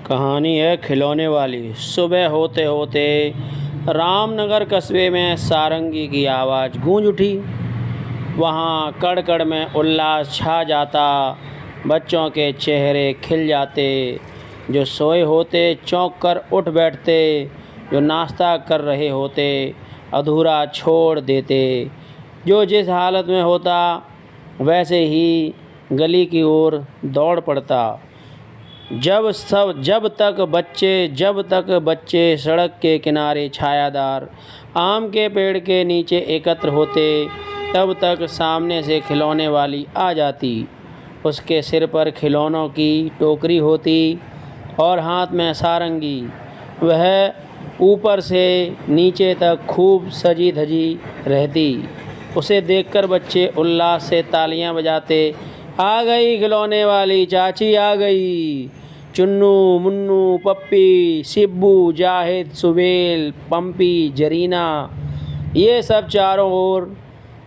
कहानी है खिलौने वाली। सुबह होते होते रामनगर कस्बे में सारंगी की आवाज़ गूंज उठी। वहाँ कड़-कड़ में उल्लास छा जाता। बच्चों के चेहरे खिल जाते, जो सोए होते चौंक कर उठ बैठते, जो नाश्ता कर रहे होते अधूरा छोड़ देते। जो जिस हालत में होता वैसे ही गली की ओर दौड़ पड़ता। जब तक बच्चे सड़क के किनारे छायादार आम के पेड़ के नीचे एकत्र होते, तब तक सामने से खिलौने वाली आ जाती। उसके सिर पर खिलौनों की टोकरी होती और हाथ में सारंगी। वह ऊपर से नीचे तक खूब सजी धजी रहती। उसे देखकर बच्चे उल्लास से तालियां बजाते, आ गई खिलौने वाली चाची आ गई। चुन्नू, मुन्नू, पप्पी, शिब्बू, जाहिद, सुबेल, पम्पी, जरीना, ये सब चारों ओर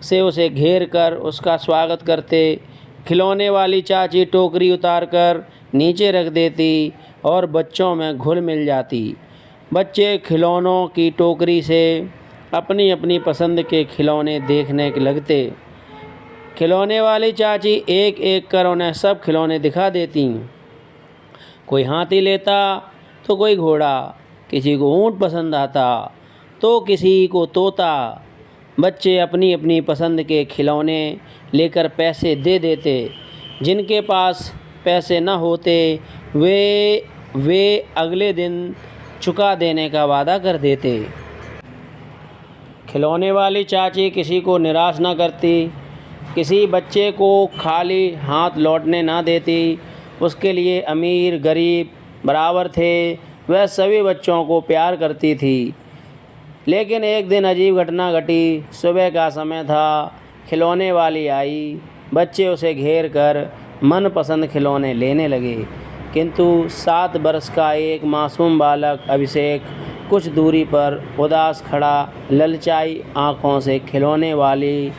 से उसे घेर कर उसका स्वागत करते। खिलौने वाली चाची टोकरी उतार कर नीचे रख देती और बच्चों में घुल मिल जाती। बच्चे खिलौनों की टोकरी से अपनी अपनी पसंद के खिलौने देखने लगते। खिलौने वाली चाची एक एक कर उन्हें सब खिलौने दिखा देती। कोई हाथी लेता तो कोई घोड़ा, किसी को ऊँट पसंद आता तो किसी को तोता। बच्चे अपनी अपनी पसंद के खिलौने लेकर पैसे दे देते। जिनके पास पैसे न होते वे अगले दिन चुका देने का वादा कर देते। खिलौने वाली चाची किसी को निराश न करती, किसी बच्चे को खाली हाथ लौटने ना देती। उसके लिए अमीर गरीब बराबर थे। वह सभी बच्चों को प्यार करती थी। लेकिन एक दिन अजीब घटना घटी। सुबह का समय था। खिलौने वाली आई। बच्चे उसे घेर कर मनपसंद खिलौने लेने लगे, किंतु 7 वर्ष का एक मासूम बालक अभिषेक कुछ दूरी पर उदास खड़ा ललचाई आँखों से खिलौने वाली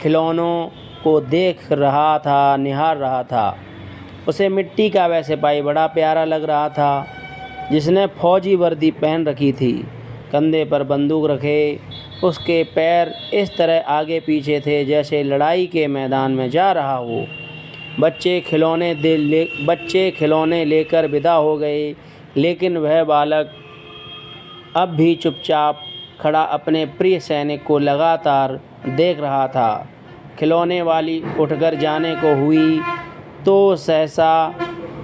खिलौनों को निहार रहा था। उसे मिट्टी का वह सिपाही बड़ा प्यारा लग रहा था, जिसने फौजी वर्दी पहन रखी थी, कंधे पर बंदूक रखे। उसके पैर इस तरह आगे पीछे थे जैसे लड़ाई के मैदान में जा रहा हो। बच्चे खिलौने लेकर विदा हो गए, लेकिन वह बालक अब भी चुपचाप खड़ा अपने प्रिय सैनिक को लगातार देख रहा था। खिलौने वाली उठकर जाने को हुई तो सहसा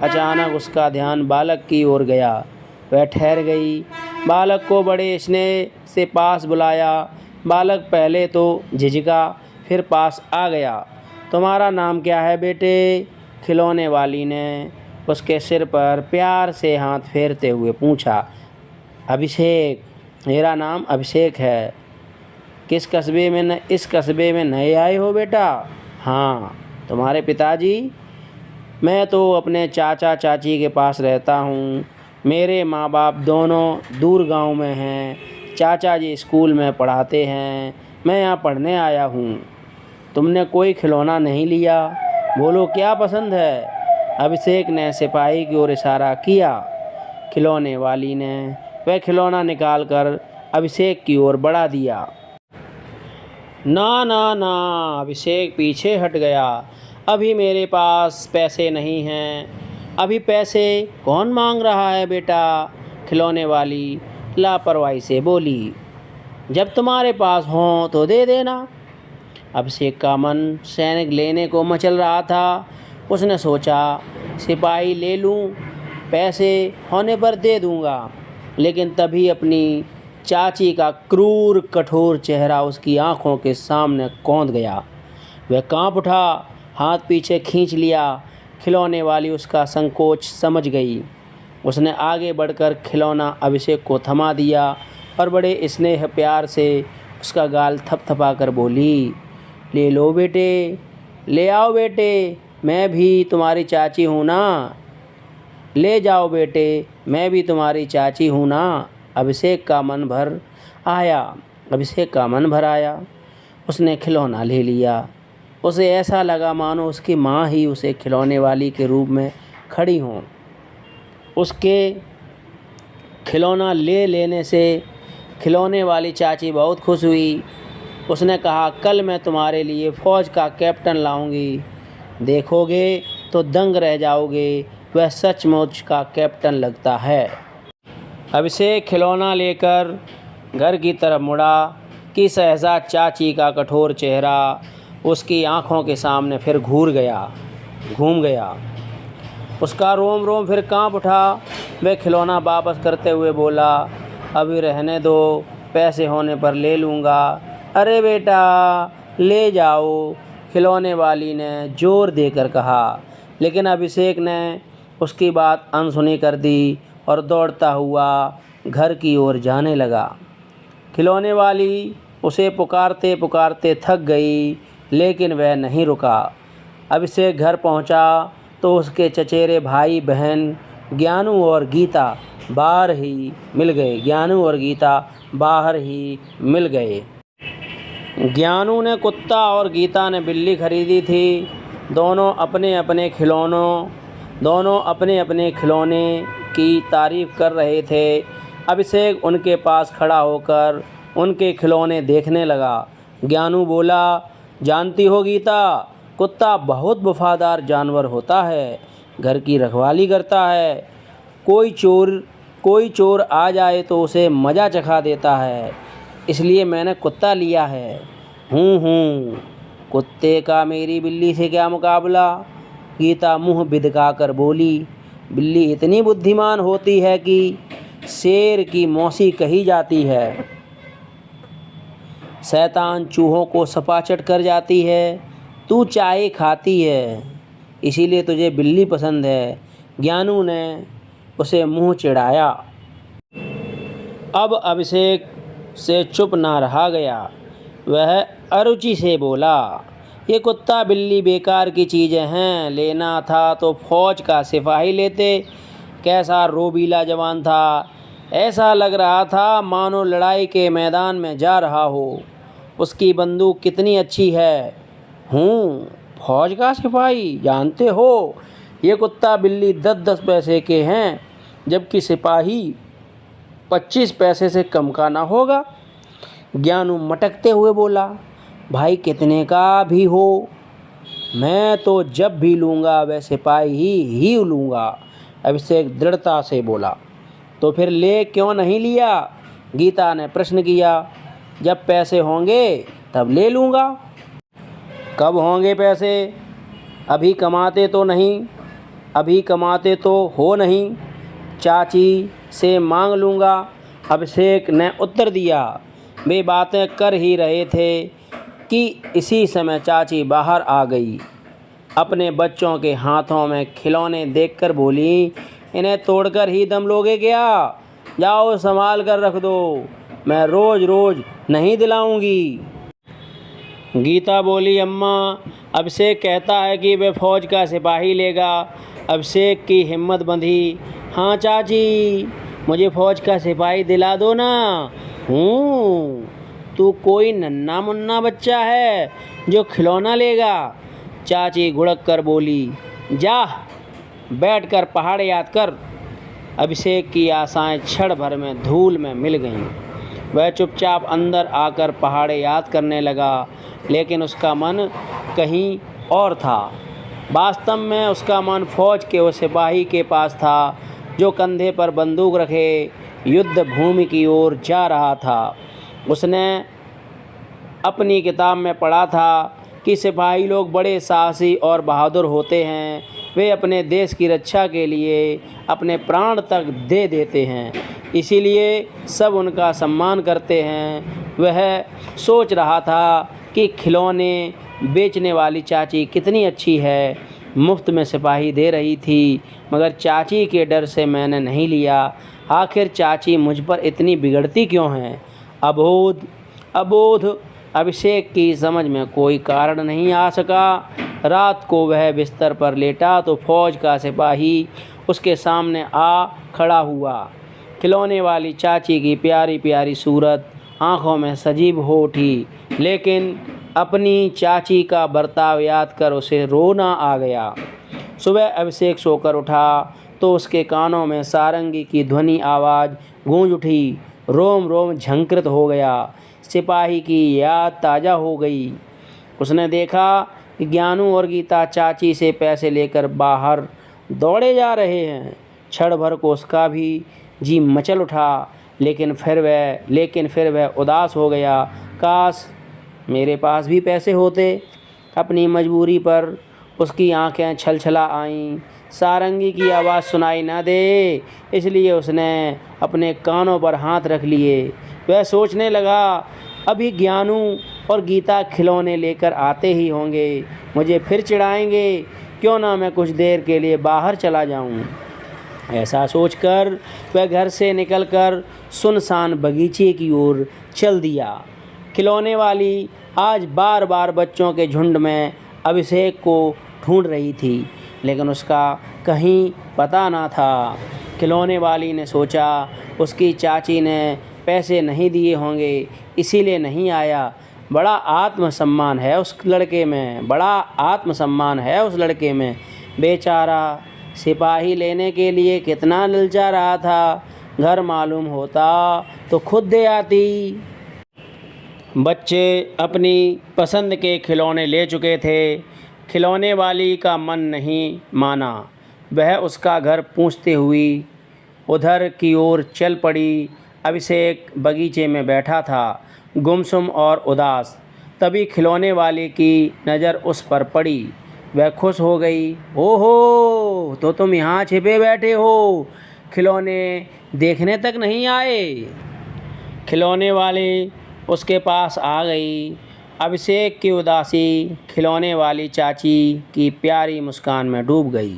अचानक उसका ध्यान बालक की ओर गया। वह ठहर गई। बालक को बड़े स्नेह से पास बुलाया। बालक पहले तो झिझका, फिर पास आ गया। तुम्हारा नाम क्या है बेटे? खिलौने वाली ने उसके सिर पर प्यार से हाथ फेरते हुए पूछा। अभिषेक, मेरा नाम अभिषेक है। इस कस्बे में नए आए हो बेटा? हाँ। तुम्हारे पिताजी? मैं तो अपने चाचा चाची के पास रहता हूँ। मेरे माँ बाप दोनों दूर गांव में हैं। चाचा जी स्कूल में पढ़ाते हैं। मैं यहाँ पढ़ने आया हूँ। तुमने कोई खिलौना नहीं लिया? बोलो क्या पसंद है? अभिषेक ने सिपाही की ओर इशारा किया। खिलौने वाली ने वह खिलौना निकाल कर अभिषेक की ओर बढ़ा दिया। ना ना ना, अभिषेक पीछे हट गया। अभी मेरे पास पैसे नहीं हैं। अभी पैसे कौन मांग रहा है बेटा? खिलौने वाली लापरवाही से बोली। जब तुम्हारे पास हों तो दे देना। अभिषेक का मन सैनिक लेने को मचल रहा था। उसने सोचा, सिपाही ले लूं, पैसे होने पर दे दूंगा। लेकिन तभी अपनी चाची का क्रूर कठोर चेहरा उसकी आंखों के सामने कौंध गया। वह कांप उठा, हाथ पीछे खींच लिया। खिलौने वाली उसका संकोच समझ गई। उसने आगे बढ़कर खिलौना अभिषेक को थमा दिया और बड़े स्नेह प्यार से उसका गाल थपथपा कर बोली, ले लो बेटे, ले आओ बेटे, मैं भी तुम्हारी चाची हूँ ना। ले जाओ बेटे, मैं भी तुम्हारी चाची हूँ ना। अभिषेक का मन भर आया। उसने खिलौना ले लिया। उसे ऐसा लगा मानो उसकी माँ ही उसे खिलौने वाली के रूप में खड़ी हों। उसके खिलौना ले लेने से खिलौने वाली चाची बहुत खुश हुई। उसने कहा, कल मैं तुम्हारे लिए फ़ौज का कैप्टन लाऊंगी, देखोगे तो दंग रह जाओगे, वह सचमुच का कैप्टन लगता है। अभिषेक खिलौना लेकर घर की तरफ मुड़ा कि सहसा चाची का कठोर चेहरा उसकी आंखों के सामने फिर घूम गया। उसका रोम रोम फिर कांप उठा। वह खिलौना वापस करते हुए बोला, अभी रहने दो, पैसे होने पर ले लूँगा। अरे बेटा, ले जाओ, खिलौने वाली ने ज़ोर देकर कहा। लेकिन अभिषेक ने उसकी बात अनसुनी कर दी और दौड़ता हुआ घर की ओर जाने लगा। खिलौने वाली उसे पुकारते पुकारते थक गई, लेकिन वह नहीं रुका। अभिषेक घर पहुंचा तो उसके चचेरे भाई बहन ज्ञानू और गीता बाहर ही मिल गए। ज्ञानू ने कुत्ता और गीता ने बिल्ली खरीदी थी। दोनों अपने अपने खिलौने की तारीफ कर रहे थे। अभिषेक उनके पास खड़ा होकर उनके खिलौने देखने लगा। ज्ञानू बोला, जानती हो गीता, कुत्ता बहुत वफादार जानवर होता है, घर की रखवाली करता है। कोई चोर आ जाए तो उसे मज़ा चखा देता है, इसलिए मैंने कुत्ता लिया है। कुत्ते का मेरी बिल्ली से क्या मुकाबला, गीता मुंह बिदका कर बोली। बिल्ली इतनी बुद्धिमान होती है कि शेर की मौसी कही जाती है। शैतान चूहों को सपाचट कर जाती है। तू चाय खाती है, इसीलिए तुझे बिल्ली पसंद है। ज्ञानू ने उसे मुंह चिढ़ाया। अब अभिषेक से चुप ना रहा गया। वह अरुचि से बोला, ये कुत्ता बिल्ली बेकार की चीज़ें हैं, लेना था तो फ़ौज का सिपाही लेते। कैसा रोबीला जवान था, ऐसा लग रहा था मानो लड़ाई के मैदान में जा रहा हो। उसकी बंदूक कितनी अच्छी है। फ़ौज का सिपाही, जानते हो ये कुत्ता बिल्ली 10-10 पैसे के हैं, जबकि सिपाही 25 पैसे से कम का ना होगा। ज्ञानू मटकते हुए बोला, भाई कितने का भी हो, मैं तो जब भी लूँगा वह सिपाही ही लूँगा। अभिषेक दृढ़ता से बोला। तो फिर ले क्यों नहीं लिया, गीता ने प्रश्न किया। जब पैसे होंगे तब ले लूँगा। कब होंगे पैसे, अभी कमाते तो हो नहीं, चाची से मांग लूँगा, अभिषेक ने उत्तर दिया। वे बातें कर ही रहे थे कि इसी समय चाची बाहर आ गई। अपने बच्चों के हाथों में खिलौने देखकर बोली, इन्हें तोड़कर ही दम लोगे क्या, जाओ संभाल कर रख दो, मैं रोज़ रोज़ नहीं दिलाऊंगी। गीता बोली, अम्मा, अभिषेक कहता है कि वह फ़ौज का सिपाही लेगा। अभिषेक की हिम्मत बंधी। हाँ चाची, मुझे फ़ौज का सिपाही दिला दो ना। तू कोई नन्हा मुन्ना बच्चा है जो खिलौना लेगा, चाची घुड़क कर बोली। जा बैठ कर पहाड़ याद कर। अभिषेक की आशाएं क्षण भर में धूल में मिल गईं। वह चुपचाप अंदर आकर पहाड़े याद करने लगा, लेकिन उसका मन कहीं और था। वास्तव में उसका मन फ़ौज के उस सिपाही के पास था जो कंधे पर बंदूक रखे युद्ध भूमि की ओर जा रहा था। उसने अपनी किताब में पढ़ा था कि सिपाही लोग बड़े साहसी और बहादुर होते हैं। वे अपने देश की रक्षा के लिए अपने प्राण तक दे देते हैं, इसीलिए सब उनका सम्मान करते हैं। वह सोच रहा था कि खिलौने बेचने वाली चाची कितनी अच्छी है, मुफ्त में सिपाही दे रही थी, मगर चाची के डर से मैंने नहीं लिया। आखिर चाची मुझ पर इतनी बिगड़ती क्यों हैं? अबोध अभिषेक की समझ में कोई कारण नहीं आ सका। रात को वह बिस्तर पर लेटा तो फ़ौज का सिपाही उसके सामने आ खड़ा हुआ। खिलौने वाली चाची की प्यारी प्यारी सूरत आँखों में सजीव हो उठी, लेकिन अपनी चाची का बर्ताव याद कर उसे रोना आ गया। सुबह अभिषेक सोकर उठा तो उसके कानों में सारंगी की ध्वनि आवाज़ गूंज उठी। रोम रोम झंकृत हो गया। सिपाही की याद ताज़ा हो गई। उसने देखा कि ज्ञानू और गीता चाची से पैसे लेकर बाहर दौड़े जा रहे हैं। क्षण भर को उसका भी जी मचल उठा, लेकिन फिर वह उदास हो गया। काश मेरे पास भी पैसे होते। अपनी मजबूरी पर उसकी आंखें छलछला आईं। सारंगी की आवाज़ सुनाई न दे, इसलिए उसने अपने कानों पर हाथ रख लिए। वह सोचने लगा, अभी ज्ञानू और गीता खिलौने लेकर आते ही होंगे, मुझे फिर चिढ़ाएंगे। क्यों ना मैं कुछ देर के लिए बाहर चला जाऊं। ऐसा सोचकर वह घर से निकलकर सुनसान बगीचे की ओर चल दिया। खिलौने वाली आज बार बार बच्चों के झुंड में अभिषेक को ढूंढ रही थी, लेकिन उसका कहीं पता ना था। खिलौने वाली ने सोचा, उसकी चाची ने पैसे नहीं दिए होंगे, इसीलिए नहीं आया। बड़ा आत्मसम्मान है उस लड़के में। बेचारा सिपाही लेने के लिए कितना ललचा रहा था। घर मालूम होता तो खुद दे आती। बच्चे अपनी पसंद के खिलौने ले चुके थे। खिलौने वाली का मन नहीं माना। वह उसका घर पूछते हुई उधर की ओर चल पड़ी। अभिषेक बगीचे में बैठा था, गुमसुम और उदास। तभी खिलौने वाले की नज़र उस पर पड़ी। वह खुश हो गई। ओहो, तो तुम यहाँ छिपे बैठे हो, खिलौने देखने तक नहीं आए। खिलौने वाले उसके पास आ गई। अभिषेक की उदासी खिलौने वाली चाची की प्यारी मुस्कान में डूब गई।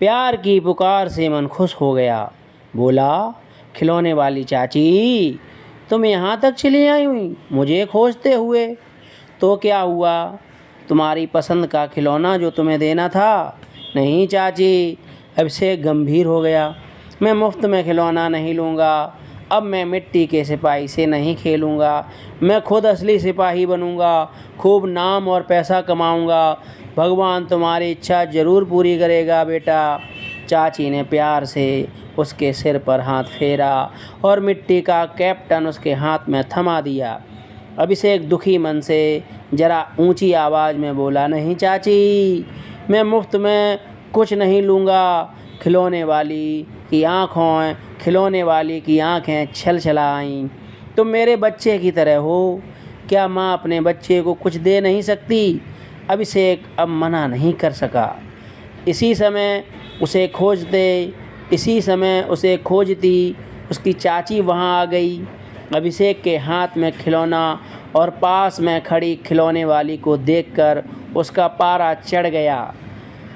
प्यार की पुकार से मन खुश हो गया। बोला, खिलौने वाली चाची, तुम यहाँ तक चली आई हुई मुझे खोजते हुए। तो क्या हुआ, तुम्हारी पसंद का खिलौना जो तुम्हें देना था? नहीं चाची, अभिषेक गंभीर हो गया। मैं मुफ्त में खिलौना नहीं लूँगा। अब मैं मिट्टी के सिपाही से नहीं खेलूँगा। मैं खुद असली सिपाही बनूँगा। खूब नाम और पैसा कमाऊँगा। भगवान तुम्हारी इच्छा ज़रूर पूरी करेगा बेटा। चाची ने प्यार से उसके सिर पर हाथ फेरा और मिट्टी का कैप्टन उसके हाथ में थमा दिया। अभिषेक दुखी मन से जरा ऊंची आवाज़ में बोला, नहीं चाची, मैं मुफ्त में कुछ नहीं लूँगा। खिलौने वाली की आँखें छलछला आईं। तुम मेरे बच्चे की तरह हो, क्या माँ अपने बच्चे को कुछ दे नहीं सकती? अभिषेक अब मना नहीं कर सका। इसी समय उसे खोजती उसकी चाची वहाँ आ गई। अभिषेक के हाथ में खिलौना और पास में खड़ी खिलौने वाली को देखकर उसका पारा चढ़ गया।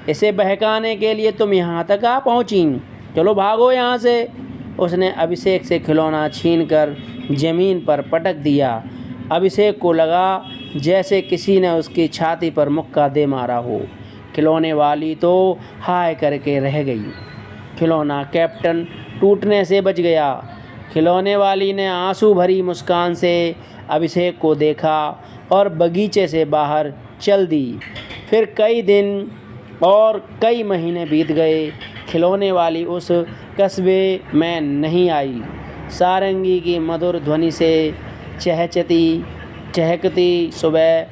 इसे बहकाने के लिए तुम यहाँ तक आ पहुँची? चलो भागो यहाँ से। उसने अभिषेक से खिलौना छीनकर ज़मीन पर पटक दिया। अभिषेक को लगा जैसे किसी ने उसकी छाती पर मुक्का दे मारा हो। खिलौने वाली तो हाय करके रह गई। खिलौना कैप्टन टूटने से बच गया। खिलौने वाली ने आंसू भरी मुस्कान से अभिषेक को देखा और बगीचे से बाहर चल दी। फिर कई दिन और कई महीने बीत गए। खिलौने वाली उस कस्बे में नहीं आई। सारंगी की मधुर ध्वनि से चहकती सुबह,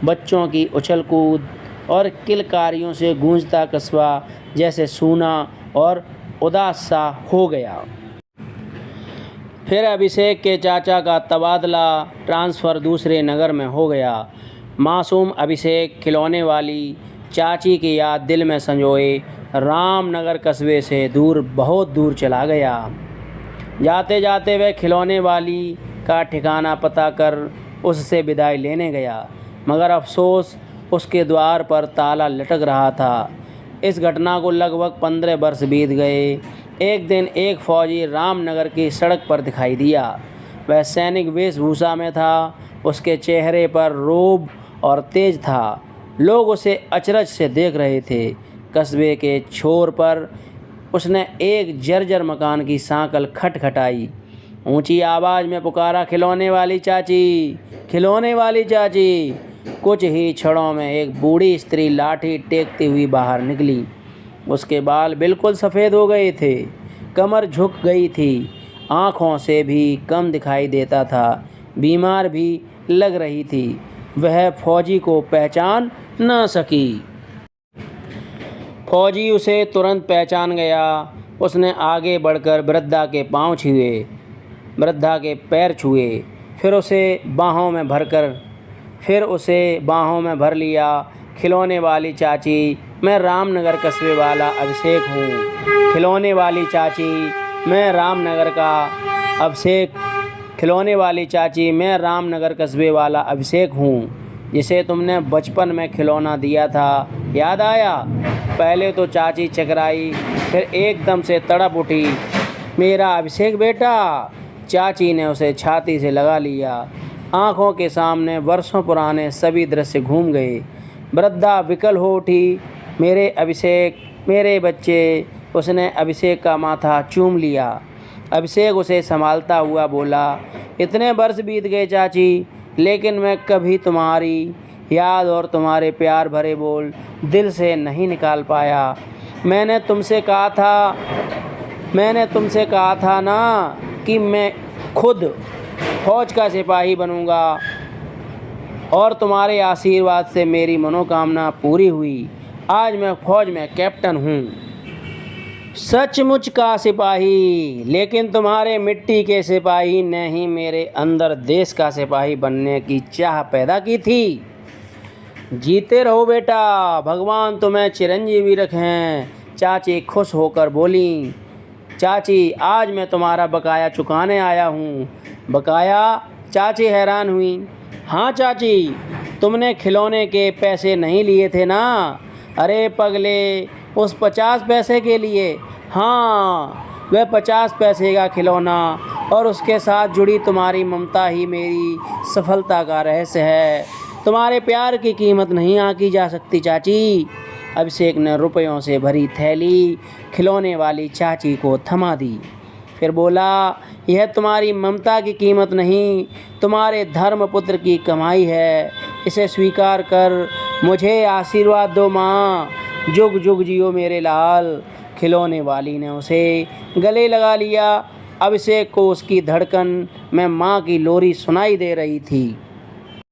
बच्चों की उछल कूद और किलकारियों से गूंजता कस्बा जैसे सूना और उदास सा हो गया। फिर अभिषेक के चाचा का तबादला ट्रांसफ़र दूसरे नगर में हो गया। मासूम अभिषेक खिलौने वाली चाची की याद दिल में संजोए रामनगर कस्बे से बहुत दूर चला गया। जाते जाते वह खिलौने वाली का ठिकाना पता कर उससे विदाई लेने गया, मगर अफसोस उसके द्वार पर ताला लटक रहा था। इस घटना को लगभग 15 वर्ष बीत गए। एक दिन एक फौजी रामनगर की सड़क पर दिखाई दिया। वह सैनिक वेशभूषा में था। उसके चेहरे पर रोब और तेज था। लोग उसे अचरज से देख रहे थे। कस्बे के छोर पर उसने एक जर्जर मकान की सांकल खटखटाई। ऊंची आवाज़ में पुकारा, खिलौने वाली चाची, खिलौने वाली चाची। कुछ ही क्षणों में एक बूढ़ी स्त्री लाठी टेकती हुई बाहर निकली। उसके बाल बिल्कुल सफ़ेद हो गए थे, कमर झुक गई थी, आँखों से भी कम दिखाई देता था, बीमार भी लग रही थी। वह फौजी को पहचान न सकी। फौजी उसे तुरंत पहचान गया। उसने आगे बढ़कर वृद्धा के पाँव छुए, वृद्धा के पैर छुए, फिर उसे बाहों में भर लिया। खिलौने वाली चाची, मैं रामनगर कस्बे वाला अभिषेक हूँ। खिलौने वाली चाची, मैं रामनगर कस्बे वाला अभिषेक हूँ, जिसे तुमने बचपन में खिलौना दिया था, याद आया? पहले तो चाची चकराई, फिर एकदम से तड़प उठी, मेरा अभिषेक बेटा। चाची ने उसे छाती से लगा लिया। आँखों के सामने वर्षों पुराने सभी दृश्य घूम गए। वृद्धा विकल हो उठी, मेरे अभिषेक, मेरे बच्चे। उसने अभिषेक का माथा चूम लिया। अभिषेक उसे संभालता हुआ बोला, इतने वर्ष बीत गए चाची, लेकिन मैं कभी तुम्हारी याद और तुम्हारे प्यार भरे बोल दिल से नहीं निकाल पाया। मैंने तुमसे कहा था ना कि मैं खुद फौज का सिपाही बनूंगा, और तुम्हारे आशीर्वाद से मेरी मनोकामना पूरी हुई। आज मैं फौज में कैप्टन हूँ, सचमुच का सिपाही। लेकिन तुम्हारे मिट्टी के सिपाही ने ही मेरे अंदर देश का सिपाही बनने की चाह पैदा की थी। जीते रहो बेटा, भगवान तुम्हें चिरंजीवी रखें। चाची खुश होकर बोली, चाची आज मैं तुम्हारा बकाया चुकाने आया हूँ। बकाया? चाची हैरान हुई। हाँ चाची, तुमने खिलौने के पैसे नहीं लिए थे ना? अरे पगले, उस 50 पैसे के लिए। हाँ, वह 50 पैसे का खिलौना और उसके साथ जुड़ी तुम्हारी ममता ही मेरी सफलता का रहस्य है। तुम्हारे प्यार की कीमत नहीं आंकी जा सकती चाची। अभिषेक ने रुपयों से भरी थैली खिलौने वाली चाची को थमा दी, फिर बोला, यह तुम्हारी ममता की कीमत नहीं, तुम्हारे धर्मपुत्र की कमाई है। इसे स्वीकार कर मुझे आशीर्वाद दो माँ। जुग जुग जियो मेरे लाल। खिलौने वाली ने उसे गले लगा लिया। अभिषेक को उसकी धड़कन में माँ की लोरी सुनाई दे रही थी।